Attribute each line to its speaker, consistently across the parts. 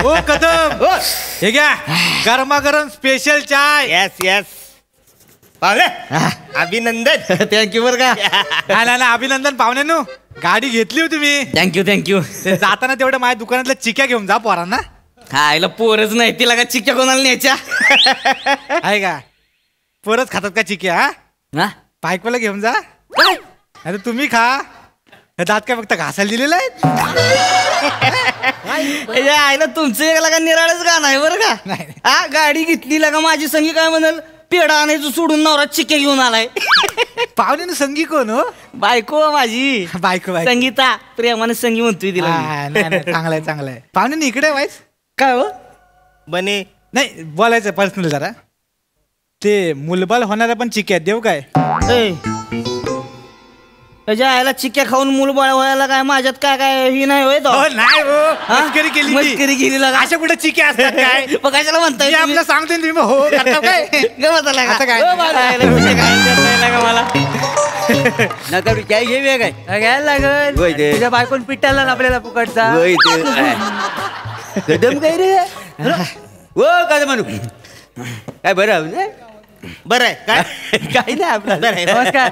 Speaker 1: ओ कदम हे घ्या गरमागरम स्पेशल चाय.
Speaker 2: येस येस पाहुणे अभिनंदन.
Speaker 3: थँक्यू बरं का.
Speaker 1: नाही अभिनंदन पाहुण्यानो. गाडी घेतली होती मी.
Speaker 3: थँक्यू.
Speaker 1: जाताना तेवढं माझ्या दुकानातल्या चिक्या घेऊन जा पोरांना.
Speaker 3: हा आईला पोरच नाही तिला का चिक्क्या कोणाला न्यायच्या
Speaker 1: आहे का? पोरच खातात का चिक्या?
Speaker 3: हा
Speaker 1: बायकोला घेऊन जा.
Speaker 3: काय
Speaker 1: आता तुम्ही खा. हे दात काय फक्त घासायला दिलेलं आहेत.
Speaker 3: आईला तुमचं एक लगा निराळच गाणं आहे बरं का.
Speaker 1: नाही.
Speaker 3: हा गाडी घेतली लगा माझी संगी काय म्हणाल पेढा आणायचं सोडून नवरा चिक्के घेऊन आलाय.
Speaker 1: पाहुण्यानं संगी कोण हो?
Speaker 3: बायको माझी
Speaker 1: बायको
Speaker 3: संगीता प्रेमाने संगी म्हणतोय तिला मी.
Speaker 1: चांगलंय चांगलंय. पाहुण्याने इकडे व्हायच
Speaker 3: काय हो
Speaker 2: बने
Speaker 1: नाही बोलायचं पर्सनल जरा. ते मुलबाल होणाऱ्या पण चिक्या देऊ काय?
Speaker 3: त्याच्या आईला चिक्क्या खाऊन मूल बाळ व्हायला काय माझ्यात काय काय ही नाही होय.
Speaker 1: नाही हो मस्करी केली.
Speaker 3: मस्करी केली लगा.
Speaker 1: अशा कुठे चिक्या असतात काय?
Speaker 3: कशाला म्हणताय
Speaker 1: मी आपलं सांगते तुम्ही हो करता काय? आता काय?
Speaker 3: मला
Speaker 4: नका काय घेऊया काय
Speaker 5: घ्यायला लागल. तुझ्या बायकोन पिटायला आपल्याला फुकटचा.
Speaker 4: कदम काय रे हो कदम म्हणू काय बरं
Speaker 2: बरं आहे काय?
Speaker 4: काही नाही आपलं
Speaker 5: नमस्कार.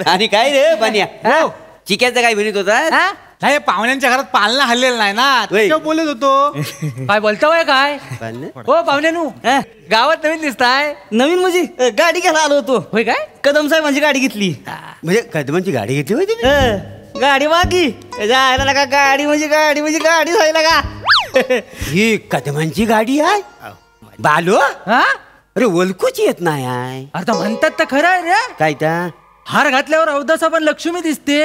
Speaker 4: आणि काय रे पानिया चिक्याचं काय म्हणत होता?
Speaker 1: नाही पाहुण्यांच्या घरात पालना हल्लेलं नाही ना. त्याच्यावर बोलत होतो.
Speaker 5: काय बोलतोय काय? हो पाहुण्यानू गावात नवीन दिसताय.
Speaker 3: नवीन म्हणजे गाडी घ्यायला आलो होतो.
Speaker 5: होय काय?
Speaker 3: कदम साहेबांची गाडी घेतली.
Speaker 4: म्हणजे कदमांची गाडी घेतली होती तुम्ही?
Speaker 3: गाडी बाकी जायला का गाडी म्हणजे गाडी जायला का.
Speaker 4: ही कदमांची गाडी आहे बालो.
Speaker 5: हा
Speaker 4: अरे ओळखूच येत नाही आहे.
Speaker 5: आता म्हणतात तर खरं आहे रे.
Speaker 4: काय त्या
Speaker 5: हार घातल्यावर अवदासा पण लक्ष्मी दिसते.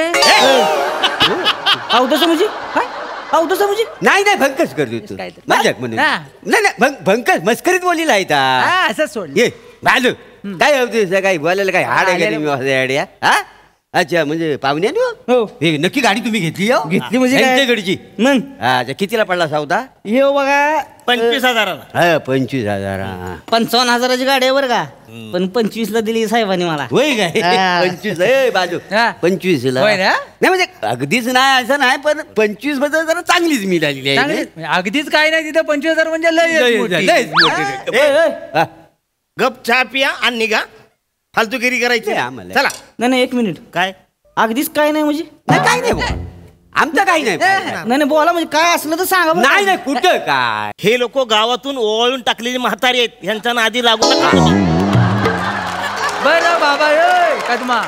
Speaker 3: अवदसा म्हणजे काय? अवदसा म्हणजे
Speaker 4: नाही भंकस करतो तू मजाक म्हणून. नाही भंकस मस्करीत बोलील आहे
Speaker 5: असं सोड.
Speaker 4: ये बालू काय होते काय बोलायला काय हाड आहे का? हा अच्छा म्हणजे पाहुण्या
Speaker 3: हो
Speaker 4: हे नक्की गाडी तुम्ही घेतली हो?
Speaker 3: घेतली म्हणजे काय?
Speaker 4: गडची
Speaker 3: मग
Speaker 4: अच्छा कितीला पडला सौदा?
Speaker 3: हे बघा
Speaker 2: 25,000.
Speaker 4: हा 25,000.
Speaker 3: 55,000ची गाडी आहे बरं का. पण 25ला दिली साहेबांनी मला.
Speaker 4: होय काय? 25 बाजू 25ला
Speaker 5: होय ना?
Speaker 4: नाही म्हणजे अगदीच नाही असं नाही पण 25 बद्दल जरा चांगलीच मिळालेली आहे.
Speaker 5: चांगली अगदीच काय नाही तिथं 25,000 म्हणजे लय मोठी.
Speaker 4: लयच मोठी.
Speaker 2: गप चहा पिया आणि निघा. फालतूगिरी करायची
Speaker 4: आम्हाला.
Speaker 2: चला.
Speaker 3: नाही एक मिनिट.
Speaker 2: काय
Speaker 3: अगदीच काय नाही म्हणजे?
Speaker 4: नाही काही नाही बुवा. आमचं काही नाही.
Speaker 3: नाही बोला म्हणजे काय असलं तर सांगा.
Speaker 4: नाही कुठं काय
Speaker 2: हे लोक गावातून ओवाळून टाकलेली म्हातारी आहेत. यांच्या नादी लागू नका.
Speaker 5: बरं बाबा कदमा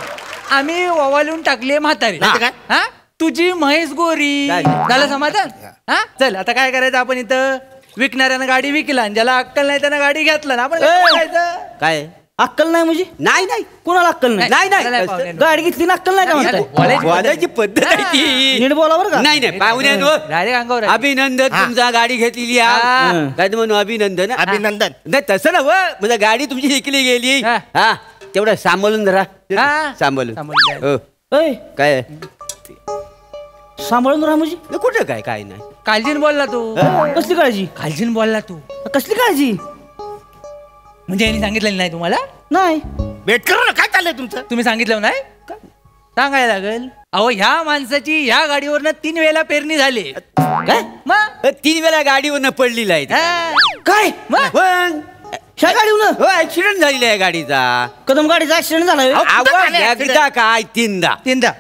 Speaker 5: आम्ही ओवाळून टाकले म्हातारी.
Speaker 2: काय?
Speaker 5: हा तुझी म्हैस गोरी झालं समाधान. हा चल आता काय करायचं आपण इथं विकणाऱ्यानं गाडी विकला आणि ज्याला अक्कल नाही त्यानं गाडी घेतला ना आपण काय करायचं?
Speaker 4: काय
Speaker 3: अक्कल नाही म्हणजे?
Speaker 4: नाही
Speaker 3: कोणाला अक्कल नाही?
Speaker 4: नाही
Speaker 3: गाडी घेतली ना अक्कल नाही का म्हणताय?
Speaker 4: बोलायची पद्धत आहे ती.
Speaker 3: नीट बोला बरं का.
Speaker 4: नाही पाहुण्यानो
Speaker 5: डायरेक्ट अंगावर आहे.
Speaker 4: अभिनंदन तुमचा गाडी घेतलेली आहे. काय म्हणू अभिनंदन.
Speaker 2: अभिनंदन.
Speaker 4: नाही तसं ना म्हणजे गाडी तुमची विकली गेली. हा तेवढं सांभाळून जरा सांभाळून. हो काय
Speaker 3: सांभाळून राहा म्हणजे
Speaker 4: कुठं काय नाही
Speaker 5: काळजीन बोलला तू.
Speaker 3: कसली काळजी?
Speaker 5: काळजीन बोलला तू.
Speaker 3: कसली काळजी
Speaker 5: म्हणजे यांनी सांगितलेलं नाही तुम्हाला?
Speaker 3: नाही.
Speaker 2: भेट करू ना. काय चाललंय तुमचं?
Speaker 5: तुम्ही सांगितलं नाही सांगायला लागेल. अहो ह्या माणसाची ह्या गाडीवरनं 3 वेळेला पेरणी झाली.
Speaker 4: काय
Speaker 5: मग
Speaker 4: 3 वेळा गाडीवरनं पडलेला आहे.
Speaker 3: काय
Speaker 4: मग
Speaker 3: ह्या गाडीवर
Speaker 4: हो ऍक्सिडेंट झालेला आहे गाडीचा.
Speaker 3: कदम गाडीचा ऍक्सिडेंट झालाय.
Speaker 4: एकदा काय तीनदा.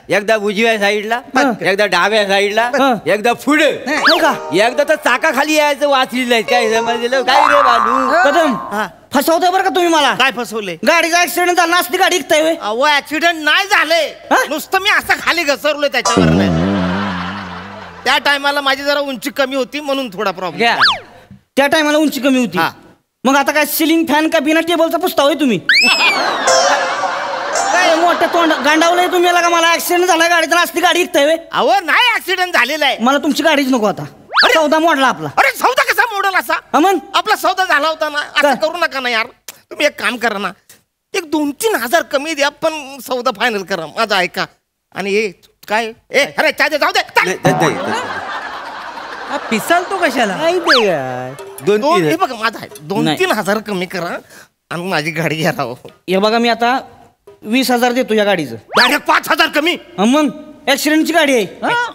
Speaker 4: एकदा उजव्या साईडला एकदा डाव्या साईडला एकदा पुढे एकदा तर चाकाखाली यायचं वाचलेलं आहे. काय समजलं काय रे बालू?
Speaker 3: कदम फसवतोय बरं का तुम्ही मला.
Speaker 2: काय फसवले?
Speaker 3: गाडीचा ऍक्सिडेंट झाला असली गाडी विकताय.
Speaker 2: अहो ऍक्सिडेंट नाही झाले. नुसतं मी असं खाली घसरलोय त्याच्यावर. त्या टायमाला माझी जरा उंची कमी होती म्हणून थोडा प्रॉब्लेम.
Speaker 3: त्या टायमाला उंची कमी होती. मग आता काय सिलिंग फॅन का बिना टेबलचा पुसता होय तुम्ही? काय मोठ्या तोंड गांडावलंय तुम्ही का मला ऍक्सिडेंट झाला गाडीचा असली गाडी विकताय.
Speaker 2: अहो नाही ऍक्सिडेंट झालेला आहे.
Speaker 3: मला तुमची गाडीच नको आता. सौदा मोडला आपला.
Speaker 2: अरे सौदा कसा मोडल असा?
Speaker 3: अमन
Speaker 2: आपला सौदा झाला होता ना. असं करू नका ना यार. तुम्ही एक काम करा ना. एक 2-3 हजार कमी द्या पण सौदा फायनल करा. माझा ऐका. आणि हे काय अरे जाऊ दे.
Speaker 5: पिसाल तो कशाला?
Speaker 2: हे बघा माझा आहे 2-3 हजार कमी करा आणि माझी गाडी घ्या राव.
Speaker 3: हे बघा मी आता 20,000 देतो या गाडीचं.
Speaker 2: डायरेक्ट 5,000 कमी.
Speaker 3: मग ऍक्सिडेंटची गाडी आहे.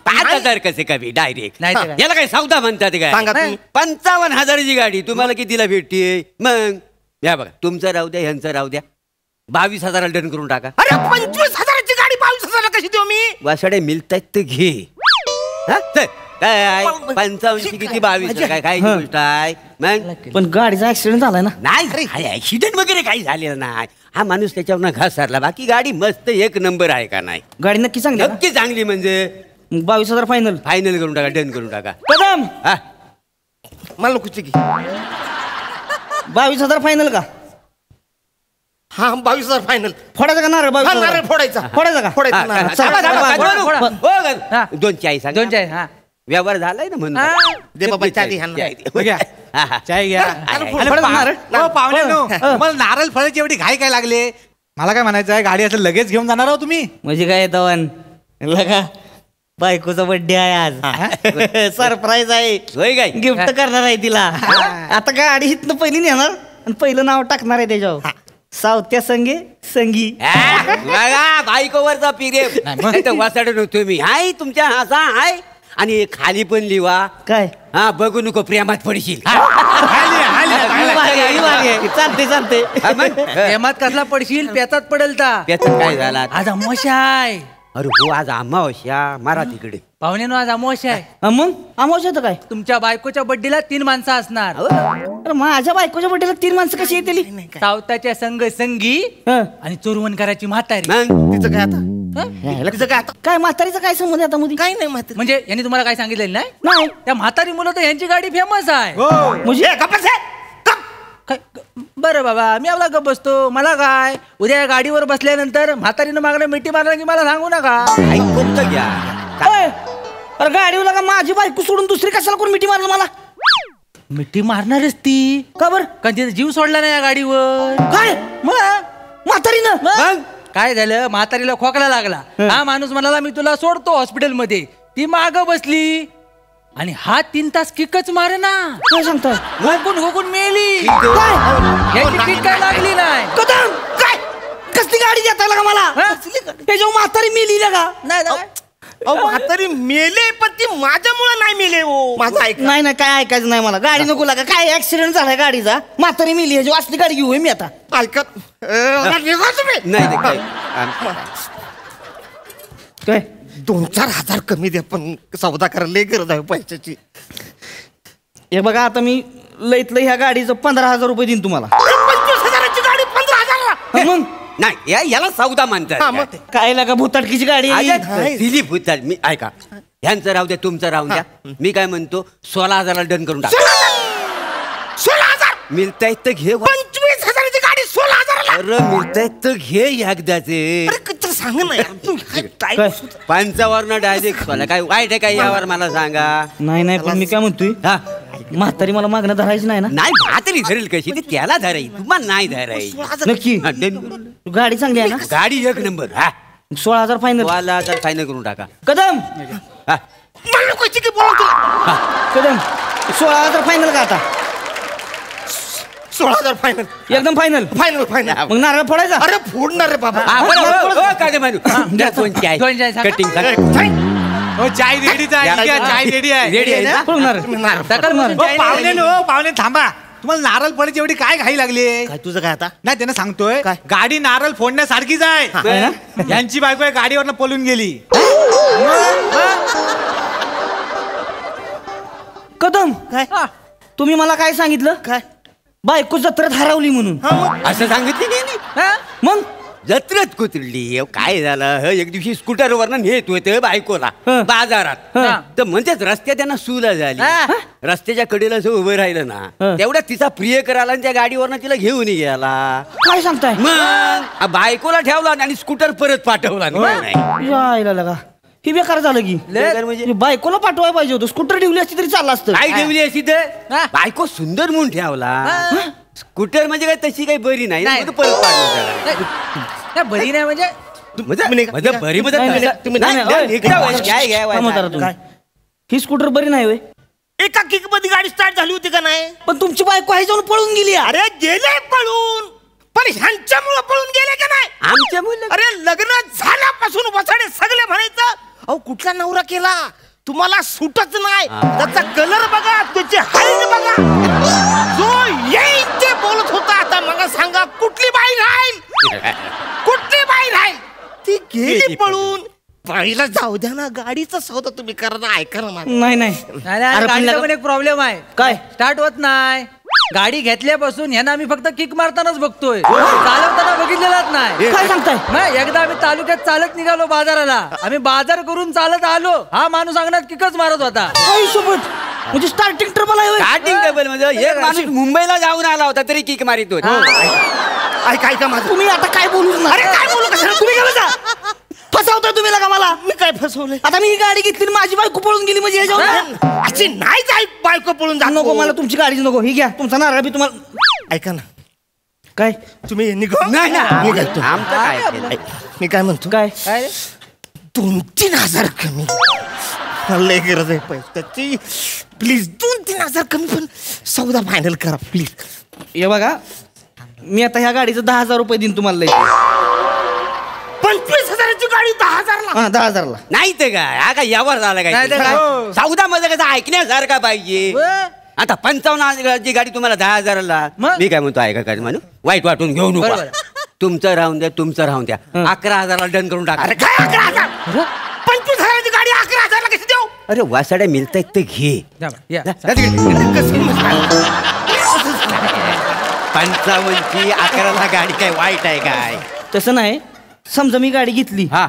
Speaker 4: 5,000 कसे कमी डायरेक्ट?
Speaker 5: नाही तर काय.
Speaker 4: याला काय सौदा म्हणतात
Speaker 2: सांगा
Speaker 4: काय?
Speaker 2: तुम्ही.
Speaker 4: 55,000ची गाडी तुम्हाला कितीला भेटतीये? मग या बघा, तुमचं राहू द्या, ह्यांचं राहू द्या, 22,000 डन करून टाका.
Speaker 2: अरे 25,000ची गाडी 22,000 कशी देऊ मी?
Speaker 4: वासाडे मिळतायत तर घे. हा, चल. काय 55 किती 22 काय काय गोष्ट आहे? मग
Speaker 3: पण गाडीचा ऍक्सिडेंट झालाय ना.
Speaker 4: नाही, ऍक्सिडेंट वगैरे काही झालेलं नाही. हा माणूस त्याच्यावर घास सारला, बाकी गाडी मस्त एक नंबर आहे का नाही?
Speaker 3: गाडी नक्की चांगली आहे
Speaker 4: नक्की चांगली म्हणजे.
Speaker 3: ना? 22,000 फायनल.
Speaker 4: फायनल करून टाका, डन करून टाका.
Speaker 3: कदम
Speaker 4: हा,
Speaker 2: मला नको की.
Speaker 3: 22,000 फायनल का?
Speaker 2: हा 22,000 फायनल.
Speaker 3: फोडायचा का नारळ?
Speaker 2: हा,
Speaker 3: 22,000
Speaker 2: नारळ फोडायचा.
Speaker 3: फोडायचा का?
Speaker 2: फोडायचा
Speaker 4: हा,
Speaker 2: नारळ.
Speaker 3: चला,
Speaker 4: थांबा, थांबा,
Speaker 3: चला,
Speaker 4: थांबा,
Speaker 3: चला,
Speaker 4: थांबा.
Speaker 3: चला.
Speaker 4: हो, ग.
Speaker 5: हा.
Speaker 4: 2 चाळी सांगा.
Speaker 5: 2 चाय. हा
Speaker 4: व्यवहार झालाय ना म्हणून.
Speaker 5: हा.
Speaker 2: दे बाबा चावी ह्यांना.
Speaker 1: घ्या.
Speaker 4: हा, हा.
Speaker 1: चाय घ्या.
Speaker 2: नारळ
Speaker 1: आणि
Speaker 2: फोड.
Speaker 1: नारळ. हो, पाहुण्यानो,
Speaker 3: हा.
Speaker 1: तुम्हाला नारळ फळाची एवढी घाई काय लागले? मला काय म्हणायचं आहे, गाडी असं लगेच घेऊन जाणार आहो तुम्ही?
Speaker 3: म्हणजे काय तवन लगा बायकोचा बर्थडे आहे आज. सरप्राईज आहे.
Speaker 4: होय काय?
Speaker 3: गिफ्ट करणार आहे तिला. आता गाडी हितनं पहिली नेणार आणि पहिलं नाव टाकणार आहे त्याच्यावर. सावत्या संगे संगी.
Speaker 4: हा, बघा, बायकोवरचा पिरे वासाड नव्हतो मी. हाय तुमच्या असा हाय. आणि खाली पण लिवा
Speaker 3: काय
Speaker 4: हा, बघू नको प्रेमात पडशील.
Speaker 3: चालते चालते.
Speaker 4: हा, मग?
Speaker 5: प्रेमात कसला पडशील, पेतात पडेल ता.
Speaker 4: त्याचं काय झाला?
Speaker 5: आज अमावस्या आहे.
Speaker 4: अरे हो, आज अमावस्या. मारा तिकडे.
Speaker 5: पाहुण्यानो, आज अमावस्या आहे.
Speaker 3: मग आमोश येतं काय?
Speaker 5: तुमच्या बायकोच्या बड्डेला 3 माणसं असणार.
Speaker 3: अरे माझ्या बायकोच्या बड्डेला 3 माणसं कशी येतील?
Speaker 5: सावताच्या संग संगी आणि चोरवण करायची म्हातारी.
Speaker 4: मग
Speaker 2: तिचं काय आता?
Speaker 5: हं?
Speaker 2: तिचं काय आता?
Speaker 3: काय म्हातारीचा काय संबंध आहे आता मध्ये?
Speaker 2: काही नाही माहिती.
Speaker 5: म्हणजे यांनी तुम्हाला काय सांगितलेलं नाही?
Speaker 3: नाही
Speaker 5: त्या म्हातारी मुलं तर यांची गाडी फेमस आहे.
Speaker 1: हो.
Speaker 3: म्हणजे
Speaker 2: ए, गप्प बस, ए. गप्प.
Speaker 5: काय बरं बाबा, मी आपला गप बसतो. मला काय, उद्या या गाडीवर बसल्यानंतर म्हातारीनं मागणं मिठी मारलं की मला सांगू नका.
Speaker 4: ऐकून तर घ्या.
Speaker 3: ओय, अरे गाडीवर लागा माझी बायको सोडून दुसरी कशाला कोण मिठी मारलं मला?
Speaker 5: मिठी मारणारच ती.
Speaker 3: का बर?
Speaker 5: कारण तिचा जीव सोडला नाही या गाडीवर.
Speaker 3: काय
Speaker 5: मग
Speaker 3: म्हातारीनं?
Speaker 5: मग काय झालं, म्हातारीला खोकला लागला. हा माणूस म्हणाला मी तुला सोडतो हॉस्पिटल मध्ये. ती माग बसली आणि हा 3 तास किकच मारे ना.
Speaker 3: काय सांगताय?
Speaker 5: हुकून मेली.
Speaker 3: काय
Speaker 5: याची किक काय लागली नाही.
Speaker 3: कदम काय कसली गाडी देता लागा मला?
Speaker 5: हा?
Speaker 3: त्याच्यावर म्हातारी मेली लागा.
Speaker 5: नाही ना.
Speaker 2: अहो, म्हातारी मेले पण ती माझ्यामुळे नाही मेले हो. माझं ऐक.
Speaker 3: नाही नाही काय ऐकायचं नाही मला. गाडी नको लागा. काय ऍक्सिडेंट झालाय गाडीचा? म्हातारी मेली ह्याची वाचली गाडी घेऊ मी आता.
Speaker 2: ऐकत निघा तुम्ही.
Speaker 4: नाही ते काय.
Speaker 3: काय
Speaker 2: 2-4 हजार कमी द्या, पण सौदा करायला लय गरज आहे पैशाची.
Speaker 3: हे बघा आता मी लईत लई ह्या गाडीचं 15,000 रुपये देईन तुम्हाला.
Speaker 2: 25,000ची गाडी 15,000.
Speaker 3: मग
Speaker 4: नाही, याला सौदा
Speaker 2: हा,
Speaker 4: म्हणतात.
Speaker 2: मग
Speaker 3: काय लागा भुताटकीची गाडी आहे.
Speaker 4: अरे, दिलीप होतात. मी ऐका, ह्यांचं राहू द्या, तुमचं राहू द्या. मी काय म्हणतो, 16,000 डन करून टाका.
Speaker 2: 16,000.
Speaker 4: मिळतायत तर घे.
Speaker 2: 25,000ची गाडी 16,000.
Speaker 4: अरे मिळतायत तर घे एकदाचे.
Speaker 2: अरे किती सांग ना यार. तुम्ही काय
Speaker 3: काय?
Speaker 2: टाईम.
Speaker 4: 5,000 डायरेक्ट मला काय वाईट आहे काय यावर मला सांगा.
Speaker 3: नाही नाही पण मी काय म्हणतोय,
Speaker 4: हा,
Speaker 3: म्हातारी मला मागणं धरायची नाही ना?
Speaker 4: नाही म्हातारी धरेल कशी? ते त्याला धराई, तुम्हाला नाही धराई.
Speaker 2: 16,000.
Speaker 3: नक्की
Speaker 4: हा, done.
Speaker 3: गाडी चांगली आहे ना?
Speaker 4: गाडी एक नंबर. हा,
Speaker 3: 16,000 फायनल.
Speaker 4: 16,000 फायनल करून टाका.
Speaker 3: कदम
Speaker 4: हा,
Speaker 2: मला नको की बोला तुला.
Speaker 3: कदम 16,000 फायनल का आता?
Speaker 2: 16,000 फायनल.
Speaker 3: एकदम फायनल.
Speaker 2: Final final.
Speaker 3: मग नारळ फोडायचा?
Speaker 2: अरे फोडणार रे बाबा.
Speaker 4: हा, बरं, हो, काय ते म्हणू. द्या 2 चाय.
Speaker 5: 2 चाय सांगा.
Speaker 4: कटिंग
Speaker 1: हो, चाय रेडीच आहे. घ्या, चाय रेडी आहे.
Speaker 4: रेडी आहे ना?
Speaker 3: फोडणार.
Speaker 5: सकाळपासून
Speaker 1: हो,
Speaker 5: चाय नाही
Speaker 1: पाहुण्यानो, पाहुणे थांबा. तुम्हाला नारळ फळाची एवढी काय घाई लागली?
Speaker 2: काय तुझं काय आता?
Speaker 1: नाही, त्यानं सांगतोय
Speaker 2: काय?
Speaker 1: गाडी नारळ फोडण्यासारखीच आहे.
Speaker 3: आहे ना?
Speaker 1: यांची बायको आहे गाडीवरनं पळून गेली.
Speaker 3: कदम
Speaker 2: काय?
Speaker 3: तुम्ही मला काय सांगितलं?
Speaker 2: काय?
Speaker 3: बायको जत्रेत हरवली म्हणून.
Speaker 2: हा, मग
Speaker 4: असं सांगितलं नाही.
Speaker 5: हा?
Speaker 3: मग
Speaker 4: जत्रेत कुतरली. काय झालं, एक दिवशी स्कूटरवरनं नेत होते बायकोला
Speaker 3: हं.
Speaker 4: बाजारात.
Speaker 5: हं.
Speaker 4: तर म्हणतेच रस्त्यात त्यांना सुला झाली.
Speaker 5: हा.
Speaker 4: रस्त्याच्या कडेला जो उभं राहिलं ना,
Speaker 3: हं.
Speaker 4: तेवढ्यात तिचा प्रिय करायला आणि त्या गाडीवरनं तिला घेऊन गेला.
Speaker 3: काय सांगताय?
Speaker 4: मग बायकोला ठेवला आणि स्कूटर परत पाठवला. नाही.
Speaker 3: यायला लगा ही बेकार झालं की.
Speaker 4: बेकार म्हणजे?
Speaker 3: बायकोला पाठवायला पाहिजे होतं. स्कूटर ठेवली असती तरी चाललं असतं.
Speaker 4: काय ठेवली अशी तर
Speaker 5: हा.
Speaker 4: बायको सुंदर म्हणून ठेवला.
Speaker 5: हा.
Speaker 4: स्कूटर म्हणजे काय तशी काही बरी नाही.
Speaker 5: नाही.
Speaker 4: म्हणून परत पाठवलं त्याला.
Speaker 5: नाही, बरी नाही म्हणजे
Speaker 4: म्हणजे बरी मध्ये
Speaker 3: नाही, नाही,
Speaker 4: तुम्ही
Speaker 3: नाही, नाही, थांबा जरा तुम्ही.
Speaker 4: काय
Speaker 3: ही स्कूटर बरी नाही होय.
Speaker 2: एका किक मध्ये गाडी स्टार्ट झाली होती का नाही?
Speaker 3: पण तुमची बायको आहे जाऊन पळून गेली.
Speaker 2: अरे गेले पळून. पण ह्यांच्यामुळे पळून गेले का नाही?
Speaker 4: आमच्या मुलं
Speaker 2: अरे लग्न झाल्यापासून वसाडे सगळे म्हणायचं अहो कुठला नवरा केला, तुम्हाला सूटच नाही, त्याचा कलर बघा, तुझी हाईट बघा. जो येईल ते बोलत होता. आता मला सांगा कुठली बाई राहील, कुठली बाई राहील? ती गेली पळून. बाईला जाऊ द्या ना, गाडीचा सौदा तुम्ही करा ना, ऐका ना माझं.
Speaker 3: नाही नाही
Speaker 5: अरे गाडीचा पण एक प्रॉब्लेम आहे.
Speaker 3: काय?
Speaker 5: स्टार्ट होत नाही. गाडी घेतल्यापासून ह्यांना आम्ही फक्त किक मारतानाच बघतोय, चालवताना बघितलेलाच नाही.
Speaker 3: काय सांगताय?
Speaker 5: मग एकदा आम्ही तालुक्यात चालत निघालो बाजाराला, आम्ही बाजार करून चालत आलो, हा माणूस अंगणात किकच मारत होता.
Speaker 3: आई सोबत म्हणजे स्टार्टिंग ट्रबल आहे होय?
Speaker 4: स्टार्टिंग टेबल मध्ये एक माणूस मुंबईला जाऊन आला होता तरी किक मारित होता.
Speaker 2: ऐका माझं.
Speaker 3: तुम्ही आता काय बोलूच ना.
Speaker 2: अरे काय बोलू कशाला?
Speaker 3: तुम्ही काय बसा फसवताय तुम्ही का मला?
Speaker 2: मी काय फसवलंय?
Speaker 3: आता मी ही गाडी घेतली आणि माझी बायको पळून गेली म्हणजे ह्याच्यावर
Speaker 2: अशी नाही जाय बायको पळून जा.
Speaker 3: नको, मला तुमची गाडीच नको. ही घ्या तुमचा नारळ बी तुम्हाला.
Speaker 2: ऐका ना,
Speaker 3: काय
Speaker 2: तुम्ही निघा.
Speaker 4: नाही ना
Speaker 2: निघा.
Speaker 4: आमचं काय केलं?
Speaker 2: मी काय म्हणतो,
Speaker 3: काय?
Speaker 2: 2-3 हजार कमी. मला लय गरज आहे पैशाची. प्लीज 2-3 हजार कमी, पण सौदा फायनल करा प्लीज.
Speaker 3: हे बघा, मी आता ह्या गाडीचं 10,000 रुपये देईन तुम्हाला.
Speaker 2: 25,000ची गाडी 10,000ला.
Speaker 3: हा 10,000ला.
Speaker 4: नाही ते काय हा काय यावर झाला
Speaker 5: नाही तर
Speaker 4: काय
Speaker 5: काय?
Speaker 4: सौदा मध्ये कसं ऐकण्यासारखा पाहिजे. आता 55,000ची गाडी तुम्हाला 10,000ला.
Speaker 5: मग?
Speaker 4: मी काय म्हणतो ऐका काय म्हणू, वाईट वाटून घेऊ नका.
Speaker 5: बरोबर.
Speaker 4: तुमचं राहून द्या, तुमचं राहून द्या. 11,000ला डन करून टाका.
Speaker 2: अरे काय 11,000? 25,000ची गाडी 11,000ला कशी देऊ?
Speaker 4: अरे वासाड्या मिळतायत ते घे.
Speaker 5: जा बा, या.
Speaker 4: 55ची 11ला गाडी काय वाईट आहे काय?
Speaker 3: तसं नाही, समजा मी गाडी घेतली
Speaker 4: हा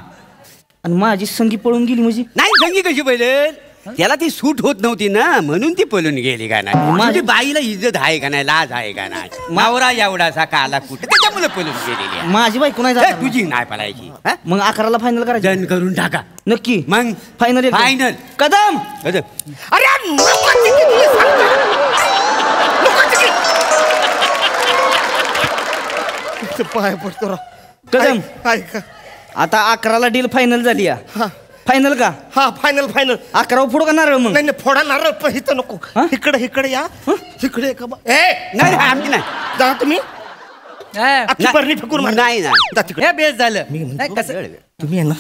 Speaker 3: आणि माझी संगी पळून गेली म्हणजे
Speaker 4: नाही संगी कशी पहिले त्याला ती सूट होत नव्हती ना, म्हणून ती पळून गेली का नाही. माझी बाईला इज्जत आहे का नाही, लाज आहे का नाही. मावरा एवढासा काला कुठे त्याच्यामुळे पळून गेलेली आहे.
Speaker 3: माझी बायको नाही
Speaker 4: ए,
Speaker 3: जाणार.
Speaker 4: तुझी नाही पळायची. हा?
Speaker 3: मग 11ला फायनल करायचं.
Speaker 4: डन करून टाका.
Speaker 3: नक्की
Speaker 4: मग
Speaker 3: फायनल.
Speaker 4: फायनल
Speaker 3: कदम
Speaker 2: अरे नको तिकीट, तुला सांगतो. नको तिकीट. तुझं पाय पडतो राव.
Speaker 3: कदम
Speaker 2: ऐका.
Speaker 3: आता 11ला डील फायनल झाली.
Speaker 2: हा.
Speaker 3: फायनल का?
Speaker 2: हा फायनल फायनल.
Speaker 3: 11 पुढं का नारळ मग?
Speaker 2: नाही नाही, फोडा नारळ पण इथं नको.
Speaker 3: हा?
Speaker 2: इकडे या. इकडे का बा? ए
Speaker 4: नाही आमची नाही.
Speaker 2: जा तुम्ही.
Speaker 5: हा.
Speaker 2: अख्खी बरणी फेकून मारा.
Speaker 4: नाही नाही.
Speaker 2: जा तिकडे.
Speaker 5: हे बेस झालं.
Speaker 2: मी
Speaker 5: नाही,
Speaker 2: म्हणतो,
Speaker 5: कसं
Speaker 2: तुम्ही आहे ना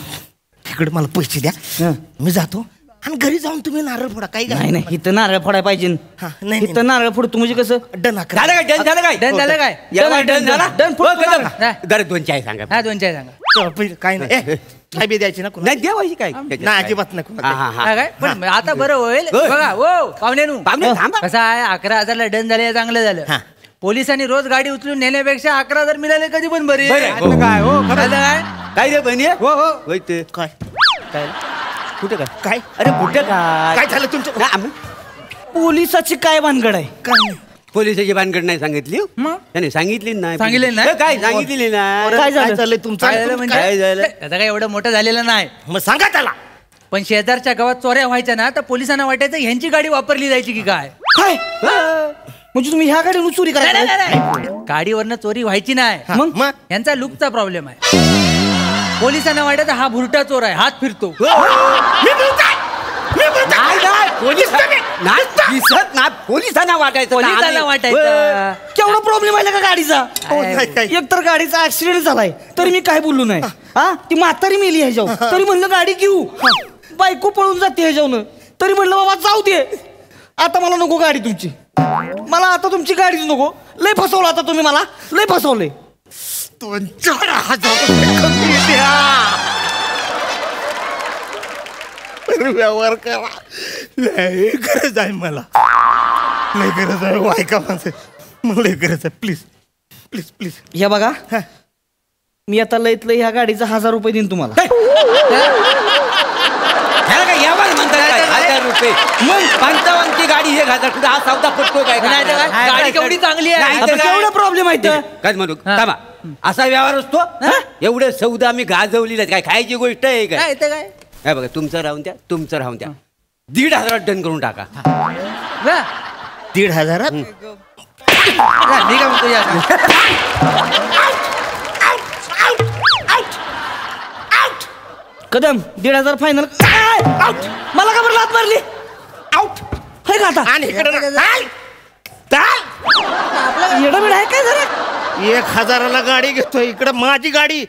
Speaker 2: तिकडे मला पैसे द्या.
Speaker 3: हं.
Speaker 2: मी जातो आणि घरी जाऊन तुम्ही नारळ फोडा. काही
Speaker 3: नाही नाही, इथं नारळ फोडायला पाहिजे.
Speaker 2: हा, नाही, नाही.
Speaker 3: इथं नारळ फोडतो म्हणजे कसं?
Speaker 2: डन
Speaker 4: झालं काय? डन झालं काय?
Speaker 5: डन झालं काय?
Speaker 4: डन झाला.
Speaker 3: डन फोड
Speaker 4: हो, कदम.
Speaker 5: हा.
Speaker 4: जरा 2 चाय सांगा.
Speaker 5: हा 2 चाय सांगा.
Speaker 2: काय नाही. ए, काय बी द्यायची ना कुणाला?
Speaker 4: नाही देवायची काय त्याच्यात
Speaker 2: नाही
Speaker 4: काय?
Speaker 2: अजिबात नाही कुणाला.
Speaker 4: हा, हा, हा.
Speaker 5: हा काय? पण आता बरं होईल
Speaker 4: होय.
Speaker 5: बघा. हो पाहुणेनू,
Speaker 4: पाहुणे थांबा.
Speaker 5: कसं आहे 11,000ला डन झाले, चांगलं झालं.
Speaker 2: हा.
Speaker 5: पोलिसांनी रोज गाडी उचलून नेण्यापेक्षा 11,000 मिळाले कधी पण बरे.
Speaker 4: बरं आहे. हो.
Speaker 5: काय हो खरं काय?
Speaker 4: काय रे बहिणी?
Speaker 5: हो हो.
Speaker 4: होय ते
Speaker 2: काय
Speaker 4: काय कुठे काय?
Speaker 2: काय
Speaker 4: अरे कुठे काय?
Speaker 2: काय झालं तुमचं?
Speaker 4: नाही, आम्ही
Speaker 3: पोलिसाची काय भानगड आहे?
Speaker 2: काय नाही.
Speaker 4: पोलिसाची भानगड नाही सांगितली.
Speaker 5: मग?
Speaker 4: नाही सांगितली नाही.
Speaker 5: सांगितली नाही?
Speaker 4: ए, काय सांगितली नाही.
Speaker 3: काय झालं?
Speaker 2: काय झालं तुमचं?
Speaker 5: काय झालं म्हणजे?
Speaker 4: काय झालं?
Speaker 5: त्याचं काय एवढं मोठं झालेलं नाही,
Speaker 2: मग सांगा त्याला.
Speaker 5: पण शेजारच्या गावात चोऱ्या व्हायच्या ना, तर पोलिसांना वाटायचं ह्यांची गाडी वापरली जायची की काय.
Speaker 3: काय म्हणजे तुम्ही ह्या गाडीवर चोरी
Speaker 5: नाही,
Speaker 3: करायला?
Speaker 5: नाही, नाही. गाडीवरनं चोरी व्हायची नाही.
Speaker 2: मग मग
Speaker 5: यांचा लुकचा प्रॉब्लेम आहे. पोलिसांना वाटायचं हा भुरटा चोर आहे, हात फिरतो.
Speaker 2: मी बोलताय. मी बोलताय.
Speaker 4: नाही, नाही, पोलीस-
Speaker 2: दिसतं मी.
Speaker 4: नाही, दिसत ना पोलिसांना वाटायचं
Speaker 5: पोलिसांना
Speaker 4: आम्ही-
Speaker 5: वाटायचं.
Speaker 3: केवढा प्रॉब्लेम आहे ना का गाडीचा?
Speaker 2: हो, काय काय
Speaker 3: एकतर गाडीचा ऍक्सिडेंट झालाय तरी मी काय बोललो नाही. हा ती म्हातारी मेली ह्याच्यावर तरी म्हणलं गाडी घेऊ. बायको पळून जाते ह्याच्यावर तरी म्हणलं बाबा जाऊ दे. आता मला नको गाडी तुमची. मला आता तुमची गाडीच नको. लय फसवलं आता तुम्ही मला. लय फसवले.
Speaker 2: 2-4 हजार कमी द्या. व्यवहार करा. लय गरज आहे मला. लय गरज आहे. ऐका माझं. मला लय गरज आहे. Please please please.
Speaker 3: हे बघा मी आता लयत लय ह्या गाडीचा 1,000 रुपये देईन तुम्हाला.
Speaker 4: ह्याला काय यावर म्हणतात काय? 1,000 रुपये. मग 55ची गाडी हे घालतात कुठे हा सौदा पटतो काय?
Speaker 5: नाही तर काय? गाडी केवढी चांगली आहे.
Speaker 4: नाही तर
Speaker 3: आता
Speaker 4: काय?
Speaker 3: केवढा प्रॉब्लेम आहे इथं?
Speaker 4: काय म्हणू
Speaker 5: हा.
Speaker 4: थांबा. असा व्यवहार असतो. एवढे सौदा आम्ही गाजवलेले काय खायची गोष्ट आहे काय?
Speaker 5: काय ते काय?
Speaker 4: काय बघा तुमचं राहून द्या, तुमचं राहून द्या. 1,500 डन करून टाका.
Speaker 5: वा.
Speaker 2: 1,500.
Speaker 5: जा, मी काय म्हणतो या.
Speaker 3: कदम 1,500 फायनल. मला का बरं लात मारली?
Speaker 2: आउट.
Speaker 3: हे का आता
Speaker 2: आणि इकडे ना. चाल. चाल.
Speaker 3: येडा बिडा आहे काय जरा?
Speaker 2: 1000ला गाडी घेतोय, इकडे माझी गाडी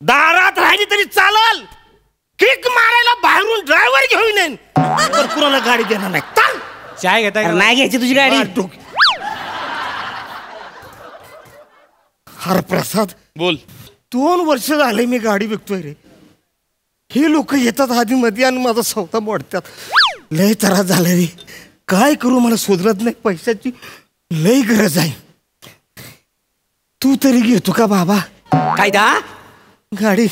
Speaker 2: दारात राहिली तरी चालल, किक मारायला बाहेरून ड्रायव्हर घेऊन येईन, तर कुणाला गाडी देणार नाही. चाल.
Speaker 1: चाय घेताय का?
Speaker 3: अरे नाही घ्यायची तुझी गाडी.
Speaker 2: हरप्रसाद,
Speaker 6: बोल.
Speaker 2: 2 वर्ष झाले मी गाडी विकतोय रे. हे लोक येतात आधी मध्ये आणि माझा सौदा मोडतात. लय त्रास झाला रे. काय करू, मला सुधरत नाही. पैशाची लय गरज आहे. तू तरी घेतो का बाबा
Speaker 4: काय दा
Speaker 2: गाडी?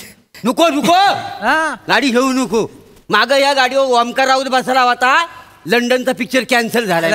Speaker 4: नको नको,
Speaker 5: हा
Speaker 4: गाडी घेऊ नको. माग या गाडीवर ओमकार राऊत बसला होता, लंडनचा पिक्चर कॅन्सल झालाय.